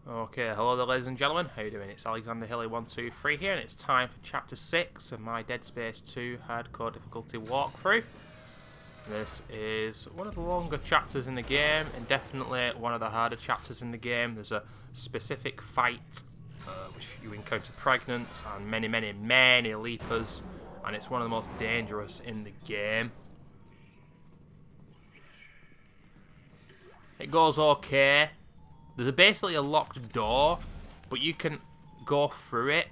Okay, hello there ladies and gentlemen, how you doing? It's Alexander Hilly123 here and it's time for Chapter 6 of my Dead Space 2 Hardcore Difficulty walkthrough. This is one of the longer chapters in the game and definitely one of the harder chapters in the game. There's a specific fight which you encounter pregnants and many leapers, and it's one of the most dangerous in the game. It goes okay. There's basically a locked door, but you can go through it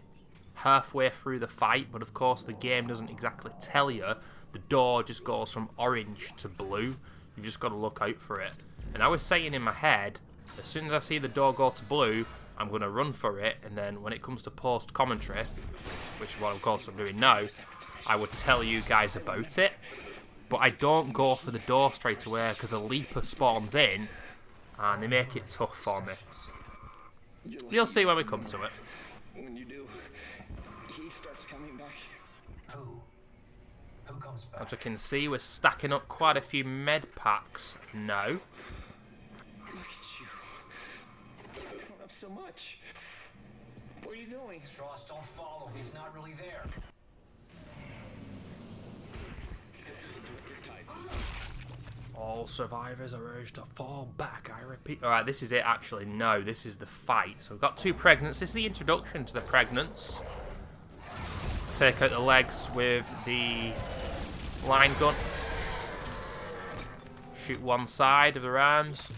halfway through the fight, but of course the game doesn't exactly tell you. The door just goes from orange to blue. You've just got to look out for it. And I was saying in my head, as soon as I see the door go to blue, I'm going to run for it, and then when it comes to post-commentary, which is what of course I'm doing now, I would tell you guys about it. But I don't go for the door straight away, because a leaper spawns in, and they make it tough for me. You'll see when we come to it. When you do, he starts coming back. Who comes back? As you can see, we're stacking up quite a few med packs now. Look at you. Going up so much. Where are you going? Stross, don't follow. He's not really there. All survivors are urged to fall back, I repeat. Alright, this is it actually. No, this is the fight. So we've got two pregnants. This is the introduction to the pregnants. Take out the legs with the line gun. Shoot one side of their arms.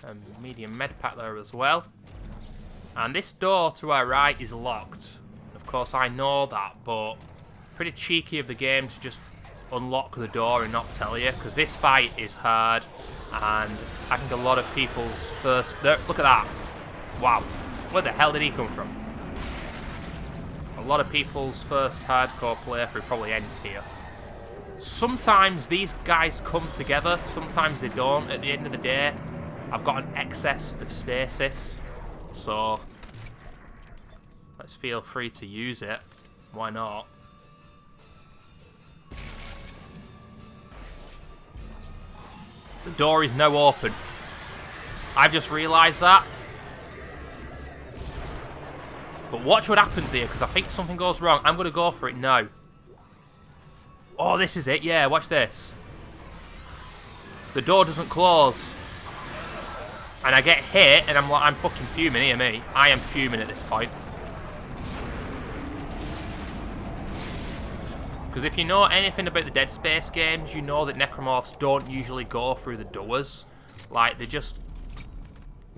A medium med pack there as well. And this door to our right is locked. Of course I know that, but pretty cheeky of the game to just unlock the door and not tell you, because this fight is hard, and I think a lot of people's first... Look at that. Wow. Where the hell did he come from? A lot of people's first hardcore playthrough probably ends here. Sometimes these guys come together, sometimes they don't. At the end of the day, I've got an excess of stasis, so let's feel free to use it. Why not? The door is now open. I've just realised that. But watch what happens here, because I think something goes wrong. I'm going to go for it now. Oh, this is it. Yeah, watch this. The door doesn't close. And I get hit, and I'm fucking fuming here, me. I am fuming at this point. Because if you know anything about the Dead Space games, you know that necromorphs don't usually go through the doors. Like, they just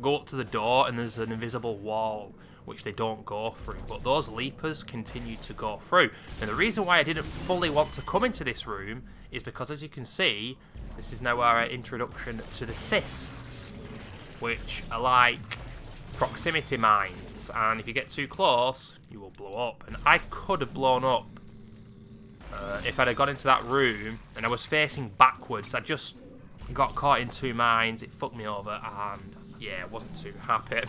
go up to the door and there's an invisible wall, which they don't go through. But those leapers continue to go through. And the reason why I didn't fully want to come into this room is because, as you can see, this is now our introduction to the cysts, which are like proximity mines. And if you get too close, you will blow up. And I could have blown up if I'd have got into that room and I was facing backwards. I just got caught in two mines, it fucked me over, and yeah, I wasn't too happy.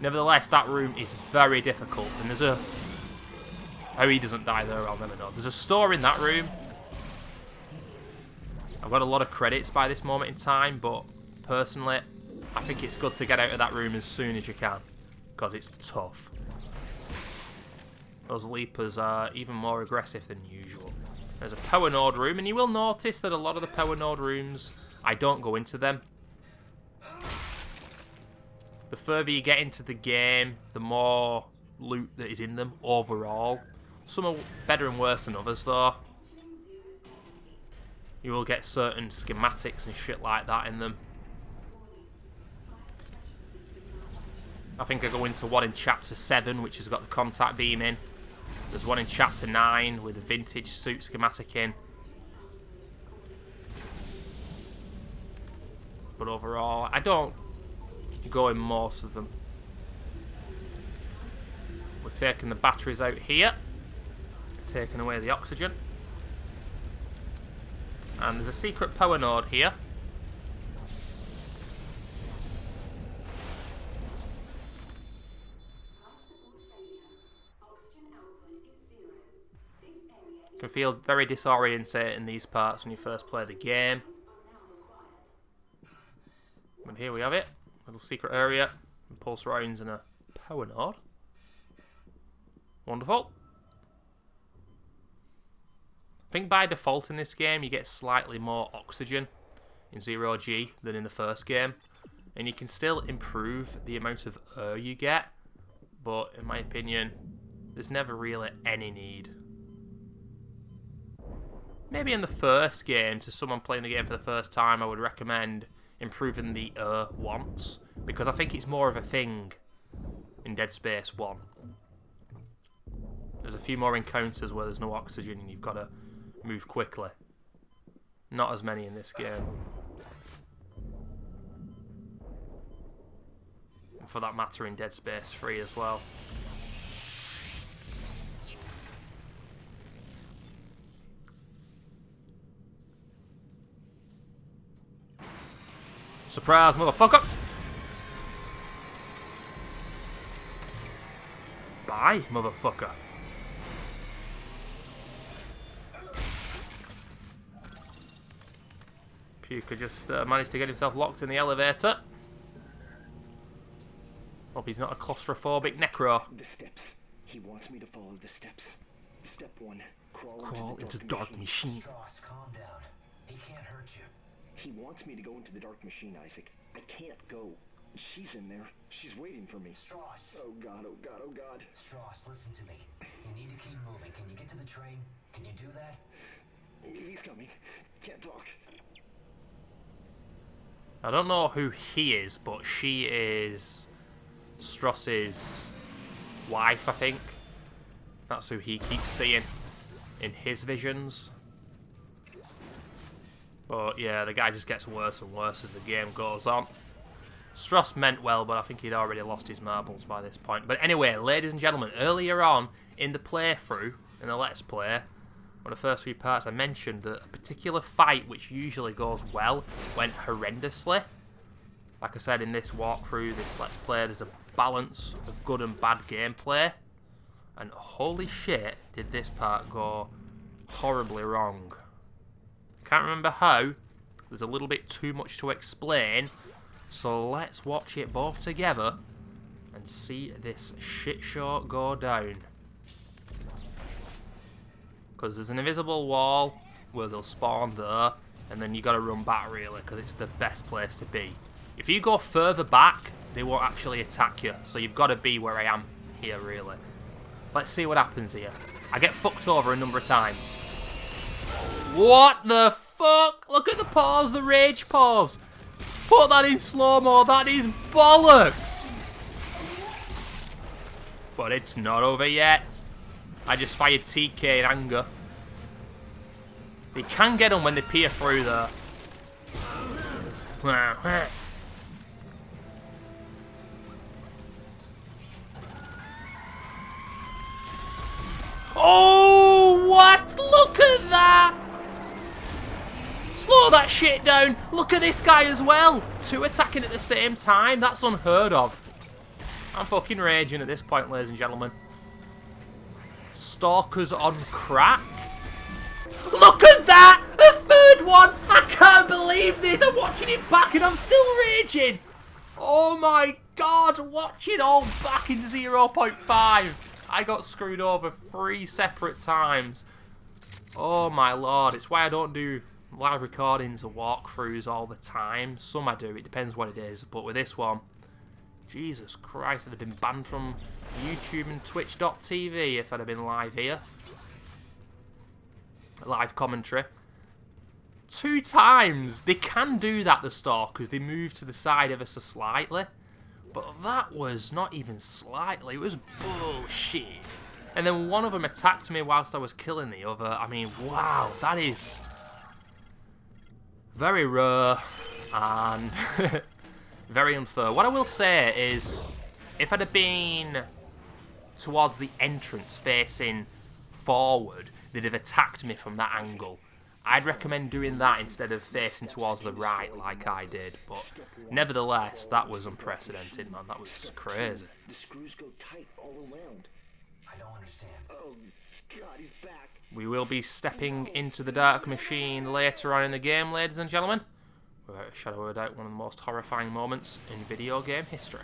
Nevertheless, that room is very difficult, and there's a... How he doesn't die there, I'll never know. There's a store in that room. I've got a lot of credits by this moment in time, but personally, I think it's good to get out of that room as soon as you can, because it's tough. Those leapers are even more aggressive than usual. There's a power node room, and you will notice that a lot of the power node rooms, I don't go into them. The further you get into the game, the more loot that is in them overall. Some are better and worse than others, though. You will get certain schematics and shit like that in them. I think I go into one in Chapter 7, which has got the contact beam in. There's one in Chapter 9 with a vintage suit schematic in. But overall, I don't go in most of them. We're taking the batteries out here. Taking away the oxygen. And there's a secret power node here. Can feel very disorientated in these parts when you first play the game. But here we have it. We've Little secret area. Pulse rounds and a power node. Wonderful. I think by default in this game you get slightly more oxygen in Zero G than in the first game. And you can still improve the amount of air you get. But in my opinion, there's never really any need. Maybe in the first game, to someone playing the game for the first time, I would recommend improving the air once. Because I think it's more of a thing in Dead Space 1. There's a few more encounters where there's no oxygen and you've got to move quickly. Not as many in this game. And for that matter in Dead Space 3 as well. Surprise, motherfucker! Bye, motherfucker. Puka just managed to get himself locked in the elevator. Hope he's not a claustrophobic necro. The steps. He wants me to follow the steps. Step 1. Crawl into the dark machine. Stross, calm down. He can't hurt you. He wants me to go into the dark machine, Isaac. I can't go. She's in there. She's waiting for me. Stross. Oh god, oh god, oh god. Stross, listen to me. You need to keep moving. Can you get to the train? Can you do that? He's coming. Can't talk. I don't know who he is, but she is Stross's wife, I think. That's who he keeps seeing in his visions. But yeah, the guy just gets worse and worse as the game goes on. Stross meant well, but I think he'd already lost his marbles by this point. But anyway, ladies and gentlemen, earlier on in the playthrough, in the Let's Play, one of the first few parts, I mentioned that a particular fight, which usually goes well, went horrendously. Like I said, in this walkthrough, this Let's Play, there's a balance of good and bad gameplay. And holy shit, did this part go horribly wrong. Can't remember how. There's a little bit too much to explain. So let's watch it both together and see this shit show go down. Because there's an invisible wall where they'll spawn there, and then you got to run back really, because it's the best place to be. If you go further back, they won't actually attack you, so you've got to be where I am here really. Let's see what happens here. I get fucked over a number of times. What the fuck? Look at the pause, the rage pause. Put that in slow-mo, that is bollocks. But it's not over yet. I just fired TK in anger. They can get them when they peer through there. Oh, what? Look at that! Slow that shit down. Look at this guy as well. Two attacking at the same time. That's unheard of. I'm fucking raging at this point, ladies and gentlemen. Stalkers on crack. Look at that! A third one! I can't believe this! I'm watching it back and I'm still raging! Oh my god! Watch it all back in 0.5. I got screwed over 3 separate times. Oh my lord. It's why I don't do live recordings or walkthroughs all the time. Some I do, it depends what it is. But with this one, Jesus Christ, I'd have been banned from YouTube and Twitch.tv if I'd have been live here. Live commentary. 2 times! They can do that, the Stalkers. They move to the side ever so slightly. But that was not even slightly. It was bullshit. And then one of them attacked me whilst I was killing the other. I mean, wow, that is very rare and very unfair. What I will say is, if I'd have been towards the entrance facing forward, they'd have attacked me from that angle. I'd recommend doing that instead of facing towards the right like I did. But nevertheless, that was unprecedented, man. That was crazy. The screws go tight all around. I don't understand. Oh god, he's back. We will be stepping into the Dark Machine later on in the game, ladies and gentlemen. Without a shadow of a doubt, one of the most horrifying moments in video game history.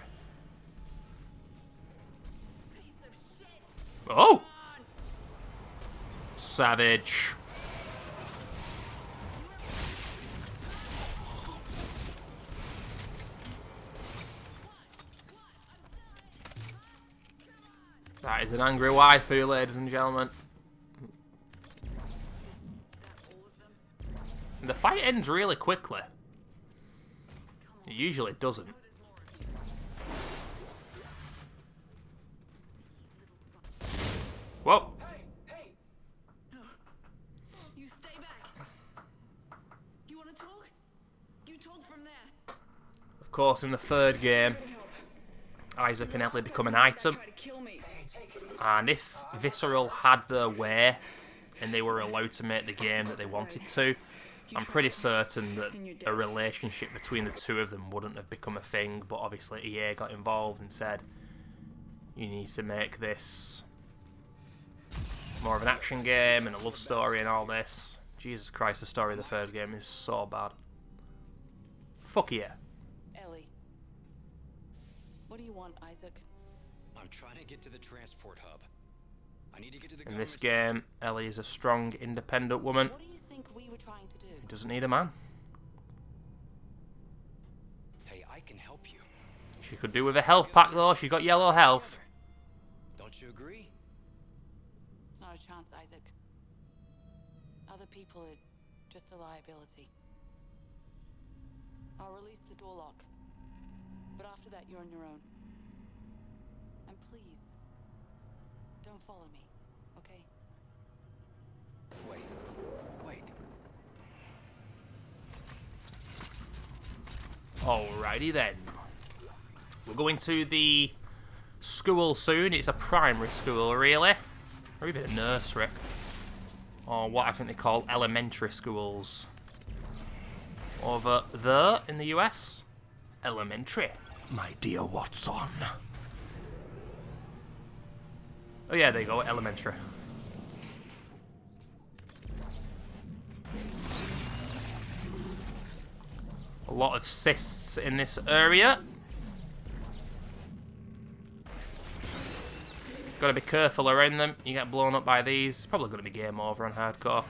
Oh! Savage. That is an angry waifu, ladies and gentlemen. The fight ends really quickly. It usually doesn't. Whoa! Hey! No. You stay back. You want to talk? You talk from there. Of course, in the third game, Isaac and Ellie become an item. And if Visceral had their way, and they were allowed to make the game that they wanted to, I'm pretty certain that a relationship between the two of them wouldn't have become a thing, but obviously EA got involved and said, you need to make this more of an action game and a love story and all this. Jesus Christ, the story of the third game is so bad. Fuck yeah. Ellie. What do you want, Isaac? I'm trying to get to the transport hub. I need to get to the In this government- game, Ellie is a strong, independent woman. What do you think we were trying to do? Who doesn't need a man. Hey, I can help you. She could do with a health pack though, she got yellow health. Don't you agree? It's not a chance, Isaac. Other people are just a liability. I'll release the door lock. But after that, you're on your own. And please, don't follow me, okay? Wait. Alrighty then. We're going to the school soon. It's a primary school, really. Or even a nursery. Or what I think they call elementary schools. Over there in the US. Elementary, my dear Watson. Oh yeah, there you go, elementary. A lot of cysts in this area. Gotta be careful around them. You get blown up by these. It's probably gonna be game over on hardcore.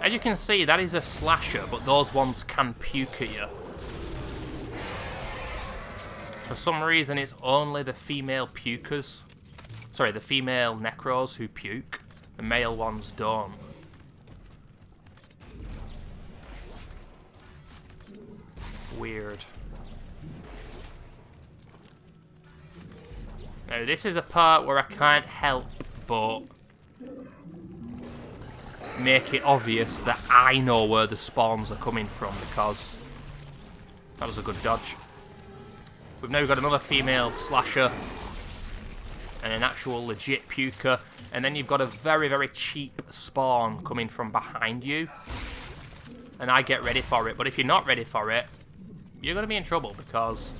As you can see, that is a slasher, but those ones can puke at you. For some reason, it's only the female pukers. Sorry, the female necros who puke. The male ones don't. Weird. Now, this is a part where I can't help but make it obvious that I know where the spawns are coming from, because that was a good dodge. We've now got another female slasher and an actual legit puker, and then you've got a very, very cheap spawn coming from behind you, and I get ready for it. But if you're not ready for it, you're going to be in trouble, because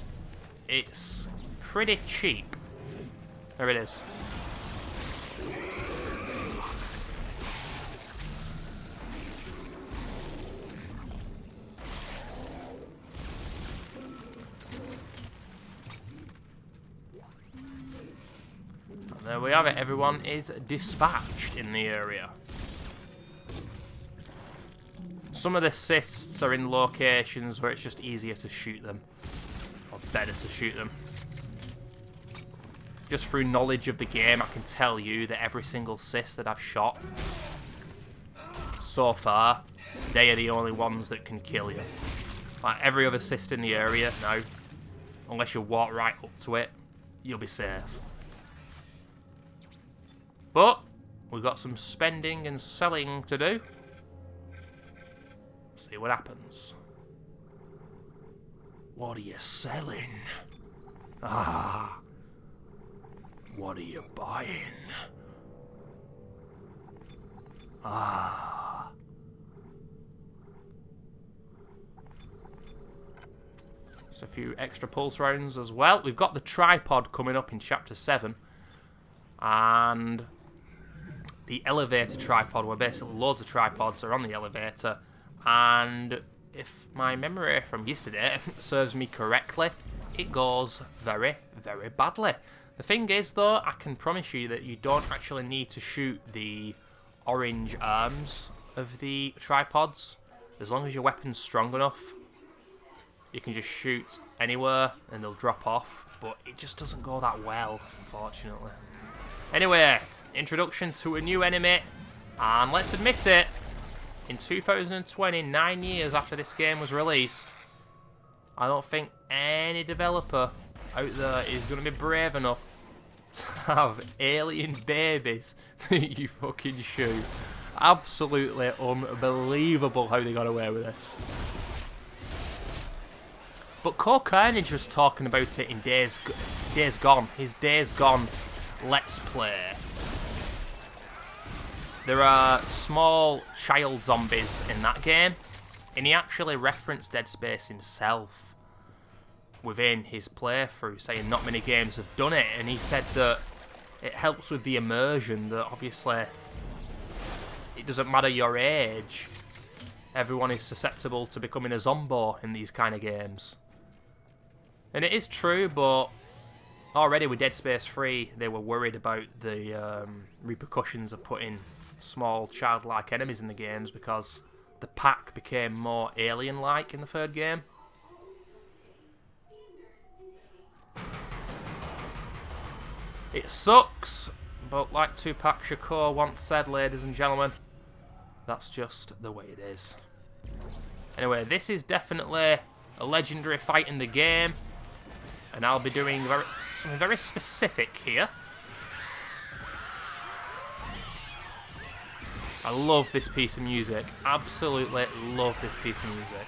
it's pretty cheap. There it is. There we have it, everyone is dispatched in the area. Some of the cysts are in locations where it's just easier to shoot them. Or better to shoot them. Just through knowledge of the game, I can tell you that every single cyst that I've shot so far, they are the only ones that can kill you. Like every other cyst in the area, no. Unless you walk right up to it, you'll be safe. But we've got some spending and selling to do. See what happens. What are you selling? Ah. What are you buying? Ah. Just a few extra pulse rounds as well. We've got the tripod coming up in Chapter 7. And the elevator tripod, where basically loads of tripods are on the elevator, and if my memory from yesterday serves me correctly, it goes very, very badly. The thing is, though, I can promise you that you don't actually need to shoot the orange arms of the tripods. As long as your weapon's strong enough, you can just shoot anywhere and they'll drop off, but it just doesn't go that well, unfortunately. Anyway, introduction to a new enemy, and let's admit it, in 2020, 9 years after this game was released, I don't think any developer out there is going to be brave enough to have alien babies that you fucking shoot. Absolutely unbelievable how they got away with this. But Core Carnage was talking about it in Days Gone. His Days Gone Let's Play. There are small child zombies in that game, and he actually referenced Dead Space himself within his playthrough, saying not many games have done it, and he said that it helps with the immersion, that obviously it doesn't matter your age, everyone is susceptible to becoming a zombie in these kind of games. And it is true, but already with Dead Space 3 they were worried about the repercussions of putting small childlike enemies in the games, because the pack became more alien-like in the third game. It sucks, but like Tupac Shakur once said, ladies and gentlemen, that's just the way it is. Anyway, this is definitely a legendary fight in the game, and I'll be doing something very specific here. I love this piece of music. Absolutely love this piece of music.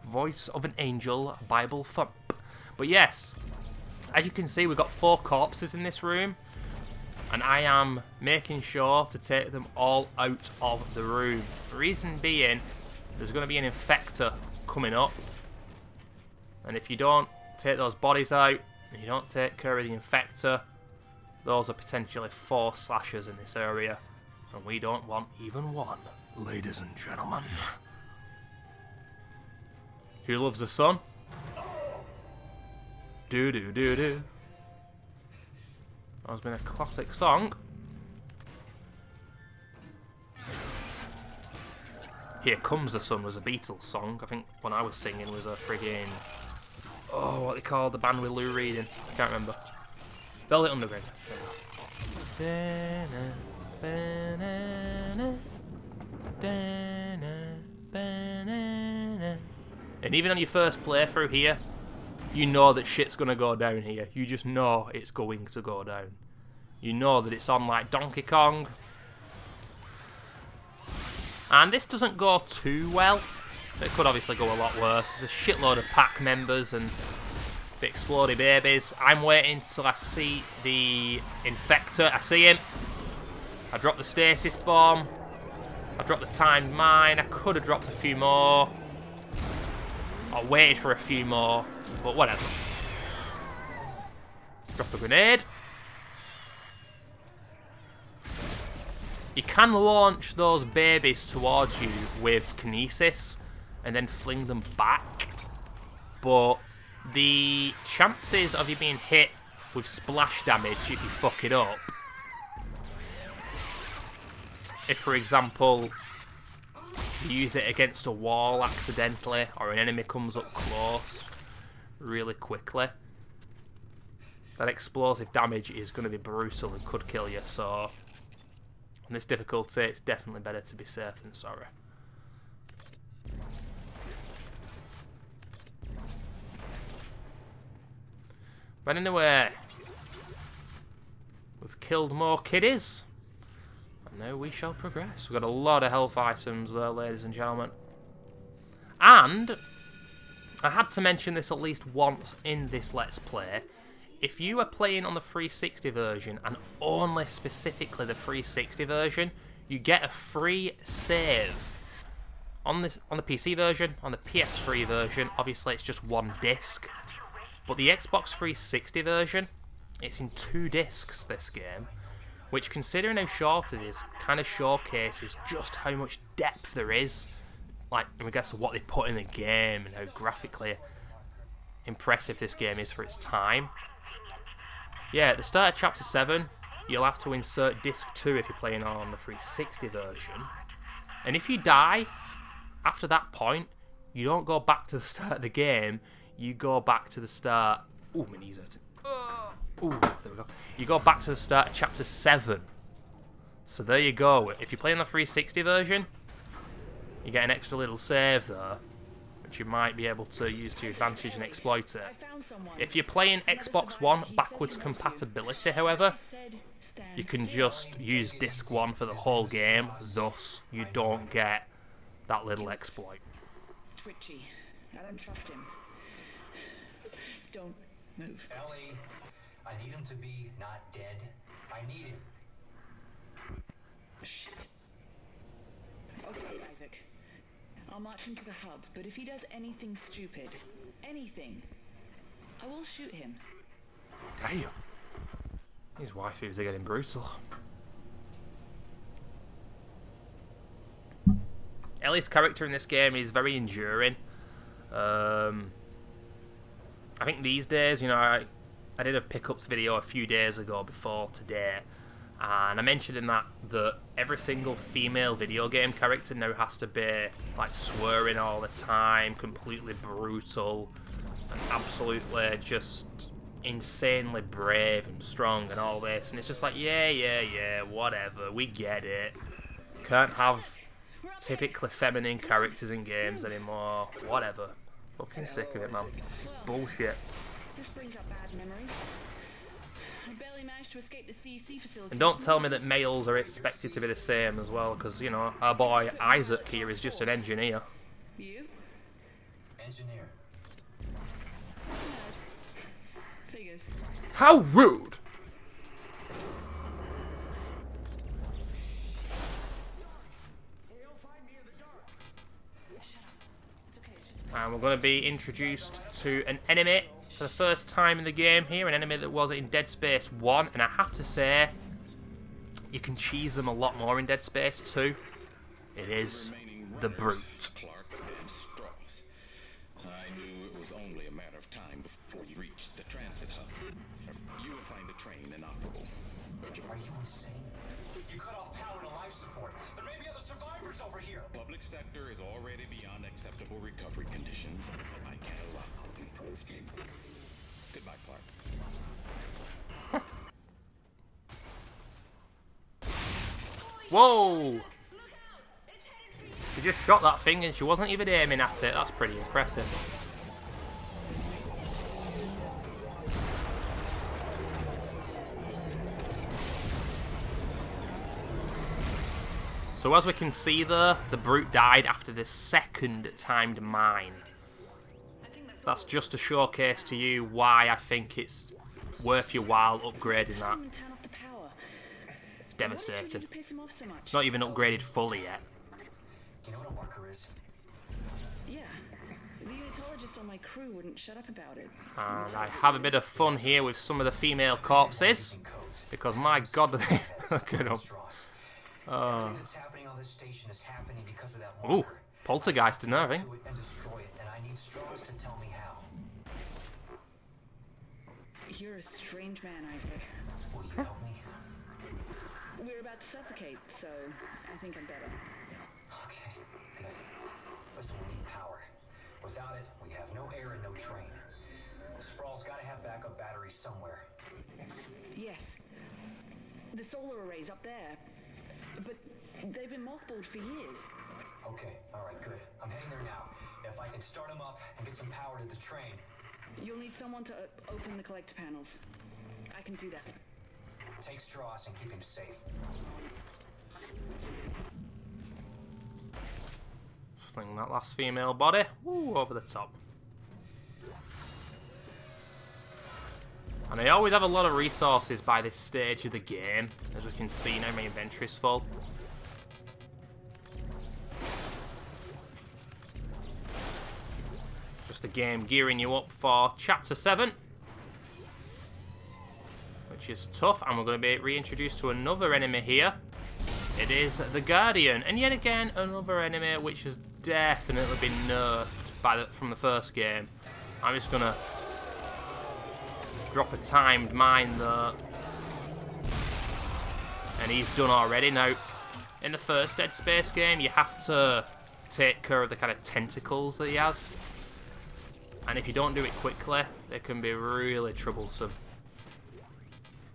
Voice of an Angel, Bible thump. But yes, as you can see, we've got 4 corpses in this room, and I am making sure to take them all out of the room. Reason being, there's going to be an infector coming up, and if you don't take those bodies out, and you don't take care of the infector, those are potentially 4 slashers in this area, and we don't want even one, ladies and gentlemen. Who loves the sun? Do do do do. That has been a classic song. Here Comes the Sun was a Beatles song. I think when I was singing was a friggin'... oh, what they called the band with Lou Reed in. I can't remember. Velvet Underground. And even on your first playthrough here, you know that shit's gonna go down here. You just know it's going to go down. You know that it's on like Donkey Kong. And this doesn't go too well. It could obviously go a lot worse. There's a shitload of pack members and the explodey babies. I'm waiting till I see the infector. I see him. I dropped the stasis bomb. I dropped the timed mine. I could have dropped a few more. I waited for a few more, but whatever. Drop a grenade. You can launch those babies towards you with kinesis and then fling them back, but the chances of you being hit with splash damage if you fuck it up, if for example you use it against a wall accidentally, or an enemy comes up close really quickly, that explosive damage is going to be brutal and could kill you. So on this difficulty, it's definitely better to be safe than sorry. But anyway, we've killed more kiddies. And now we shall progress. We've got a lot of health items there, ladies and gentlemen. And I had to mention this at least once in this Let's Play. If you are playing on the 360 version, and only specifically the 360 version, you get a free save. On the PC version, on the PS3 version, obviously it's just one disc. But the Xbox 360 version, it's in 2 discs, this game. Which, considering how short it is, kind of showcases just how much depth there is. Like, in regards to what they put in the game and how graphically impressive this game is for its time. Yeah, at the start of Chapter 7, you'll have to insert Disc 2 if you're playing on the 360 version. And if you die, after that point, you don't go back to the start of the game, you go back to the start... Ooh, my knees hurting. Ooh, there we go. You go back to the start of Chapter 7. So there you go. If you're playing the 360 version, you get an extra little save there, which you might be able to use to your advantage and exploit it. If you're playing Xbox One backwards compatibility, however, you can just use Disc 1 for the whole game, thus you don't get that little exploit. Twitchy. I don't trust him. Don't move. Ellie, I need him to be not dead. I need him. Shit. Okay, Isaac. I'll march him to the hub, but if he does anything stupid, anything, I will shoot him. Damn. These waifus are getting brutal. Ellie's character in this game is very enduring. I think these days, you know, I did a pickups video a few days ago before today, and I mentioned in that every single female video game character now has to be like swearing all the time, completely brutal, and absolutely just insanely brave and strong and all this, and it's just like, yeah, whatever, we get it. Can't have typically feminine characters in games anymore, whatever. Fucking sick of it, man. It's bullshit. This brings up bad memories. I barely managed to escape the CEC facility. And don't tell me that males are expected to be the same as well, because, you know, our boy Isaac here is just an engineer. You? Engineer. Figures. How rude! And we're going to be introduced to an enemy for the first time in the game here, an enemy that was in Dead Space 1, and I have to say, you can cheese them a lot more in Dead Space 2. It is the Brute. Clark and Stross. I knew it was only a matter of time before you reached the transit hub. You will find the train inoperable. Are you insane? You cut off power to life support. There may be other survivors over here. Public sector is already beyond acceptable recovery conditions. I can't allow them to escape. Goodbye, Clark. Whoa! She just shot that thing and she wasn't even aiming at it. That's pretty impressive. So as we can see there, the Brute died after the second timed mine. That's just to showcase to you why I think it's worth your while upgrading that. Turn off the power. It's devastating. What did you piss him off so much? It's not even upgraded fully yet. You know what a marker is? Yeah. The unitologist on my crew wouldn't shut up about it. And I have a bit of fun here with some of the female corpses, because my god, they look at them. Everything that's happening on this station is happening because of that Ooh, marker. poltergeist in there, I think. To it and destroy it, and I need Stross to tell me how. You're a strange man, Isaac. Will you help me? We're about to suffocate, so I think I'm better. Okay, good. Listen, we need power. Without it, we have no air and no train. Sprawl's gotta have backup batteries somewhere. Yes. The solar array's up there. But they've been mothballed for years. Okay, alright, good. I'm heading there now. If I can start them up and get some power to the train. You'll need someone to open the collector panels. I can do that. Take Strauss and keep him safe. Fling that last female body. Woo, over the top. And I always have a lot of resources by this stage of the game. As we can see now, my inventory's full. Just the game gearing you up for Chapter 7. Which is tough, and we're going to be reintroduced to another enemy here. It is the Guardian, and yet again, another enemy which has definitely been nerfed from the first game. I'm just going to drop a timed mine there. And he's done already. Now, in the first Dead Space game, you have to take care of the kind of tentacles that he has. And if you don't do it quickly, they can be really troublesome.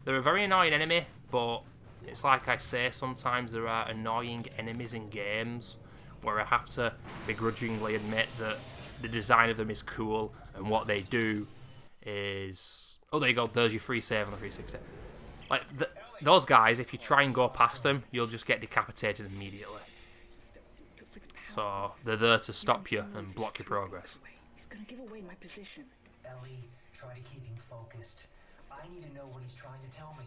They're a very annoying enemy, but it's like I say, sometimes there are annoying enemies in games where I have to begrudgingly admit that the design of them is cool and what they do is... Oh, there you go, there's your free save on the 360. Like, those guys, if you try and go past them, you'll just get decapitated immediately. So, they're there to stop you and block your progress. He's gonna give away my position. Ellie, try to keep him focused. I need to know what he's trying to tell me.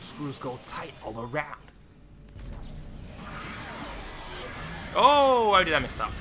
Screws go tight all around. Oh, how did I miss that?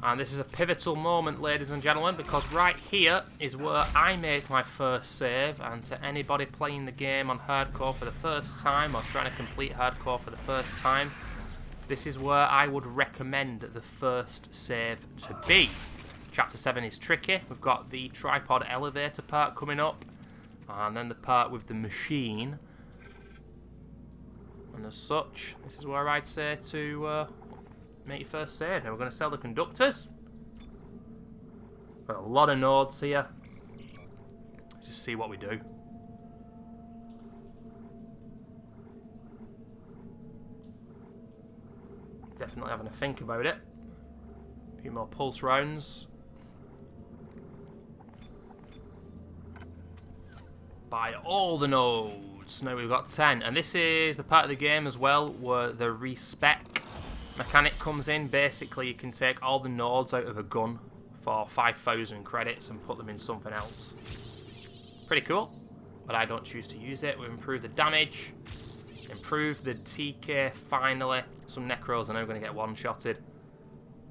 And this is a pivotal moment, ladies and gentlemen, because right here is where I make my first save. And to anybody playing the game on hardcore for the first time, or trying to complete hardcore for the first time, this is where I would recommend the first save to be. Chapter 7 is tricky. We've got the tripod elevator part coming up, and then the part with the machine. And as such, this is where I'd say to... make your first save. Now we're going to sell the conductors. Got a lot of nodes here. Let's just see what we do. Definitely having a think about it. A few more pulse rounds. Buy all the nodes. Now we've got 10. And this is the part of the game as well where the respec mechanic comes in. Basically, you can take all the nodes out of a gun for 5,000 credits and put them in something else. Pretty cool, but I don't choose to use it. We've improved the damage, improved the TK finally. Some Necros are now going to get one-shotted.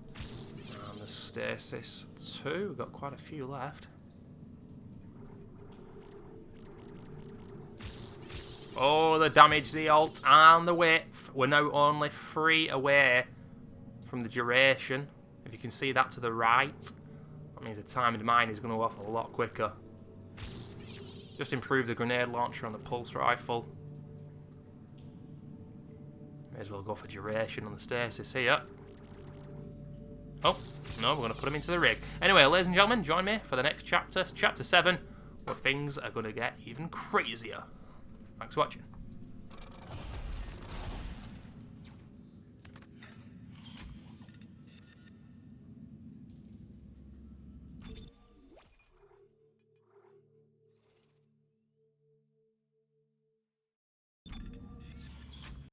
And the Stasis 2, we've got quite a few left. Oh, the damage, the ult, and the width. We're now only 3 away from the duration. If you can see that to the right, that means the timed mine is going to go off a lot quicker. Just improve the grenade launcher on the pulse rifle. May as well go for duration on the Stasis here. Oh, no, we're going to put him into the rig. Anyway, ladies and gentlemen, join me for the next chapter, Chapter 7, where things are going to get even crazier. Thanks for watching.